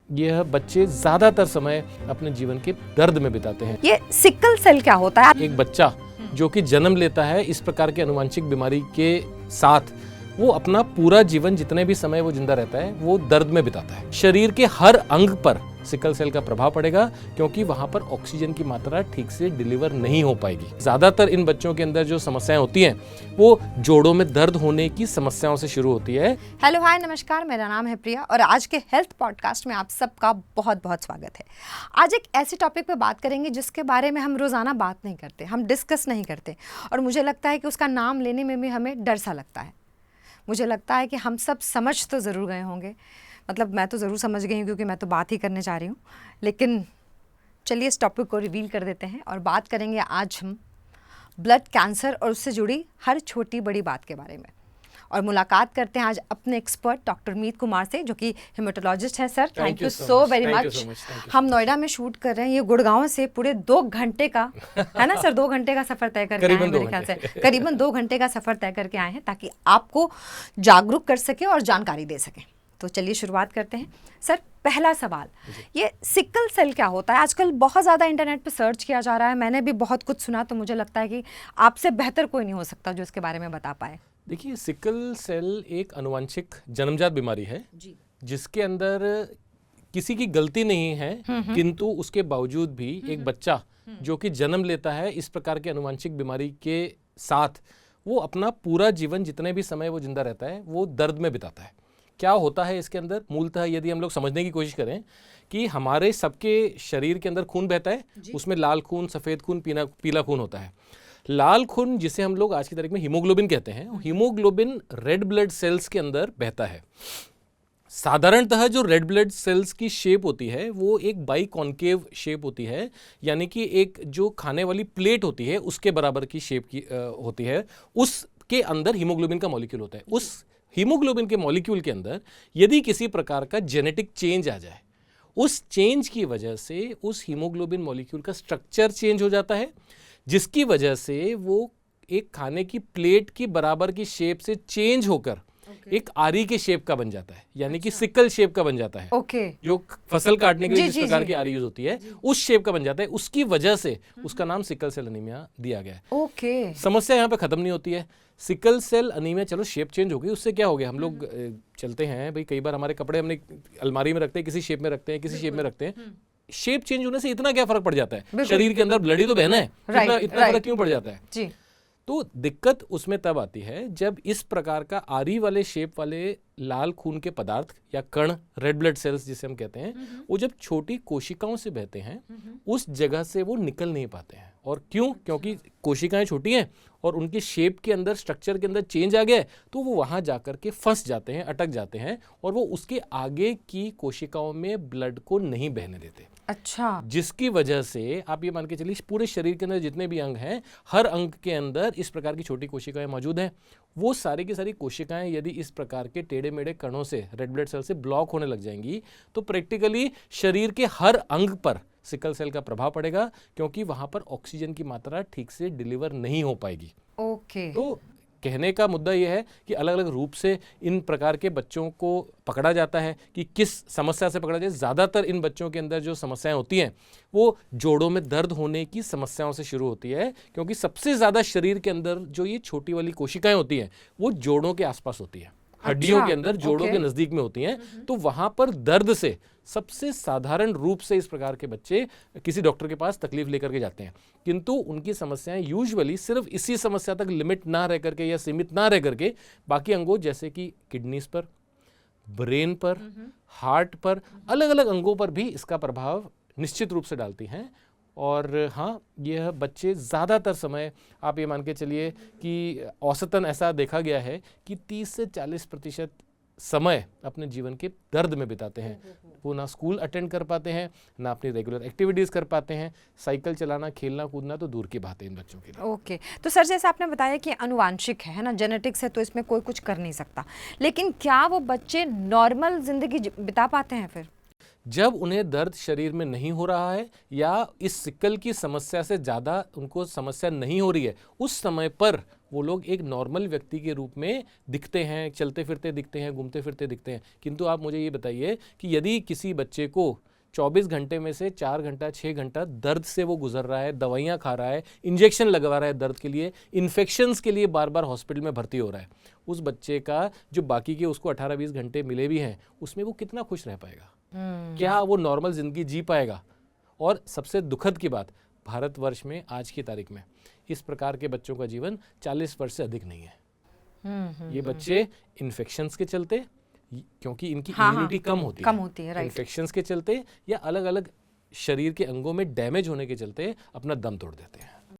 यह बच्चे ज्यादातर समय अपने जीवन के दर्द में बिताते हैं। ये सिकल सेल क्या होता है? एक बच्चा जो कि जन्म लेता है इस प्रकार के आनुवंशिक बीमारी के साथ, वो अपना पूरा जीवन जितने भी समय वो जिंदा रहता है वो दर्द में बिताता है। शरीर के हर अंग पर सिकल सेल का प्रभाव पड़ेगा क्योंकि वहां पर ऑक्सीजन की मात्रा ठीक से डिलीवर नहीं हो पाएगी। ज्यादातर इन बच्चों के अंदर जो समस्याएं होती हैं वो जोड़ों में दर्द होने की समस्याओं से शुरू होती है। हेलो हाय नमस्कार, मेरा नाम है प्रिया और आज के हेल्थ पॉडकास्ट में आप सबका बहुत बहुत स्वागत है। आज एक ऐसे टॉपिक पे बात करेंगे जिसके बारे में हम रोज़ाना बात नहीं करते, हम डिस्कस नहीं करते और मुझे लगता है कि उसका नाम लेने में भी हमें डर सा लगता है। मुझे लगता है कि हम सब समझ तो ज़रूर गए होंगे, मतलब मैं तो ज़रूर समझ गई हूँ क्योंकि मैं तो बात ही करने जा रही हूँ। लेकिन चलिए इस टॉपिक को रिवील कर देते हैं और बात करेंगे आज हम ब्लड कैंसर और उससे जुड़ी हर छोटी बड़ी बात के बारे में। और मुलाकात करते हैं आज अपने एक्सपर्ट डॉक्टर मीत कुमार से, जो कि हेमेटोलॉजिस्ट हैं। Sir thank you so very much. हम नोएडा में शूट कर रहे हैं, ये गुड़गांव से पूरे 2 घंटे का है ना सर, 2 घंटे का सफ़र तय करके आए हैं मेरे ख्याल से, करीबन 2 घंटे का सफ़र तय करके आए हैं ताकि आपको जागरूक कर सके और जानकारी दे सके। तो चलिए शुरुआत करते हैं। सर पहला सवाल, ये सिकल सेल क्या होता है? आजकल बहुत ज़्यादा इंटरनेट पे सर्च किया जा रहा है, मैंने भी बहुत कुछ सुना, तो मुझे लगता है कि आपसे बेहतर कोई नहीं हो सकता जो इसके बारे में बता पाए। देखिए, सिकल सेल एक आनुवंशिक जन्मजात बीमारी है जिसके अंदर किसी की गलती नहीं है, किंतु उसके बावजूद भी एक बच्चा जो कि जन्म लेता है इस प्रकार के आनुवंशिक बीमारी के साथ, वो अपना पूरा जीवन जितने भी समय वो जिंदा रहता है वो दर्द में बिताता है। क्या होता है इसके अंदर? मूलतः यदि हम लोग समझने की कोशिश करें कि हमारे सबके शरीर के अंदर खून बहता है, उसमें लाल खून, सफ़ेद खून, पीला खून होता है। लाल खून जिसे हम लोग आज की तारीख में हीमोग्लोबिन कहते हैं, हीमोग्लोबिन रेड ब्लड सेल्स के अंदर बहता है। साधारणतः जो रेड ब्लड सेल्स की शेप होती है वो एक बाई कॉन्केव शेप होती है, यानी कि एक जो खाने वाली प्लेट होती है उसके बराबर की शेप की होती है। उसके अंदर हीमोग्लोबिन का मॉलिक्यूल होता है। उस हीमोग्लोबिन के मॉलिक्यूल के अंदर यदि किसी प्रकार का जेनेटिक चेंज आ जाए, उस चेंज की वजह से उस हीमोग्लोबिन मॉलिक्यूल का स्ट्रक्चर चेंज हो जाता है, जिसकी वजह से वो एक खाने की प्लेट की बराबर की शेप से चेंज होकर एक आरी के शेप का बन जाता है, यानी कि सिकल शेप का बन जाता है। जो फसल काटने के लिए जिस प्रकार की आरी यूज होती है उस शेप का बन जाता है। उसकी वजह से उसका नाम सिकल सेल अनीमिया दिया गया है। समस्या यहाँ पे खत्म नहीं होती है। सिकल सेल अनीमिया, चलो शेप चेंज हो गई, उससे क्या हो गया? हम लोग चलते हैं भाई, कई बार हमारे कपड़े हमने अलमारी में रखते हैं, किसी शेप में रखते हैं, किसी शेप में रखते हैं। शेप चेंज होने से इतना क्या फर्क पड़ जाता है? शरीर के अंदर ब्लड ही तो बहना है, इतना फर्क क्यों पड़ जाता है? तो दिक्कत उसमें तब आती है जब इस प्रकार का आरी वाले शेप वाले लाल खून के पदार्थ या कण, रेड ब्लड सेल्स जिसे हम कहते हैं, वो जब छोटी कोशिकाओं से बहते हैं उस जगह से वो निकल नहीं पाते हैं। और क्यों? क्योंकि कोशिकाएं छोटी हैं और उनकी शेप के अंदर, स्ट्रक्चर के अंदर चेंज आ गया, तो वो वहां जाकर के फंस जाते हैं, अटक जाते हैं और वो उसके आगे की कोशिकाओं में ब्लड को नहीं बहने देते। अच्छा। जिसकी वजह से आप ये मान के चलिए पूरे शरीर के अंदर जितने भी अंग हैं, हर अंग के अंदर इस प्रकार की छोटी कोशिकाएं मौजूद हैं। वो सारी की सारी कोशिकाएं यदि इस प्रकार के टेढ़े मेढ़े कणों से, रेड ब्लड सेल से ब्लॉक होने लग जाएंगी, तो प्रैक्टिकली शरीर के हर अंग पर सिकल सेल का प्रभाव पड़ेगा क्योंकि वहां पर ऑक्सीजन की मात्रा ठीक से डिलीवर नहीं हो पाएगी। तो कहने का मुद्दा यह है कि अलग अलग रूप से इन प्रकार के बच्चों को पकड़ा जाता है कि किस समस्या से पकड़ा जाए। ज़्यादातर इन बच्चों के अंदर जो समस्याएं होती हैं वो जोड़ों में दर्द होने की समस्याओं से शुरू होती है, क्योंकि सबसे ज़्यादा शरीर के अंदर जो ये छोटी वाली कोशिकाएं होती हैं वो जोड़ों के आसपास होती है, हड्डियों के अंदर, जोड़ों के नज़दीक में होती हैं। तो वहाँ पर दर्द से सबसे साधारण रूप से इस प्रकार के बच्चे किसी डॉक्टर के पास तकलीफ लेकर के जाते हैं, किंतु उनकी समस्याएं यूजुअली सिर्फ इसी समस्या तक लिमिट ना रह करके या सीमित ना रह करके बाकी अंगों जैसे कि किडनीज पर, ब्रेन पर, हार्ट पर, अलग अलग अंगों पर भी इसका प्रभाव निश्चित रूप से डालती हैं। और हाँ, यह बच्चे ज़्यादातर समय, आप ये मान के चलिए कि औसतन ऐसा देखा गया है कि 30 से 40% समय अपने जीवन के दर्द में बिताते हैं। वो ना स्कूल अटेंड कर पाते हैं, ना अपनी रेगुलर एक्टिविटीज़ कर पाते हैं। साइकिल चलाना, खेलना कूदना तो दूर की बात है इन बच्चों के लिए। तो सर जैसे आपने बताया कि आनुवांशिक है ना, जेनेटिक्स है, तो इसमें कोई कुछ कर नहीं सकता, लेकिन क्या वो बच्चे नॉर्मल जिंदगी बिता पाते हैं फिर? जब उन्हें दर्द शरीर में नहीं हो रहा है या इस सिकल की समस्या से ज़्यादा उनको समस्या नहीं हो रही है, उस समय पर वो लोग एक नॉर्मल व्यक्ति के रूप में दिखते हैं, चलते फिरते दिखते हैं, घूमते फिरते दिखते हैं। किंतु आप मुझे ये बताइए कि यदि किसी बच्चे को 24 घंटे में से 4 घंटा 6 घंटा दर्द से वो गुजर रहा है, दवाइयाँ खा रहा है, इंजेक्शन लगवा रहा है दर्द के लिए, इन्फेक्शंस के लिए बार बार हॉस्पिटल में भर्ती हो रहा है, उस बच्चे का जो बाकी के उसको 18-20 घंटे मिले भी हैं उसमें वो कितना खुश रह पाएगा? क्या वो नॉर्मल जिंदगी जी पाएगा? और सबसे दुखद की बात, भारतवर्ष में आज की तारीख में इस प्रकार के बच्चों का जीवन 40 वर्ष से अधिक नहीं है। ये बच्चे इन्फेक्शंस के चलते, क्योंकि इनकी इम्यूनिटी कम होती है, इन्फेक्शंस के चलते या अलग अलग शरीर के अंगों में डैमेज होने के चलते अपना दम तोड़ देते हैं।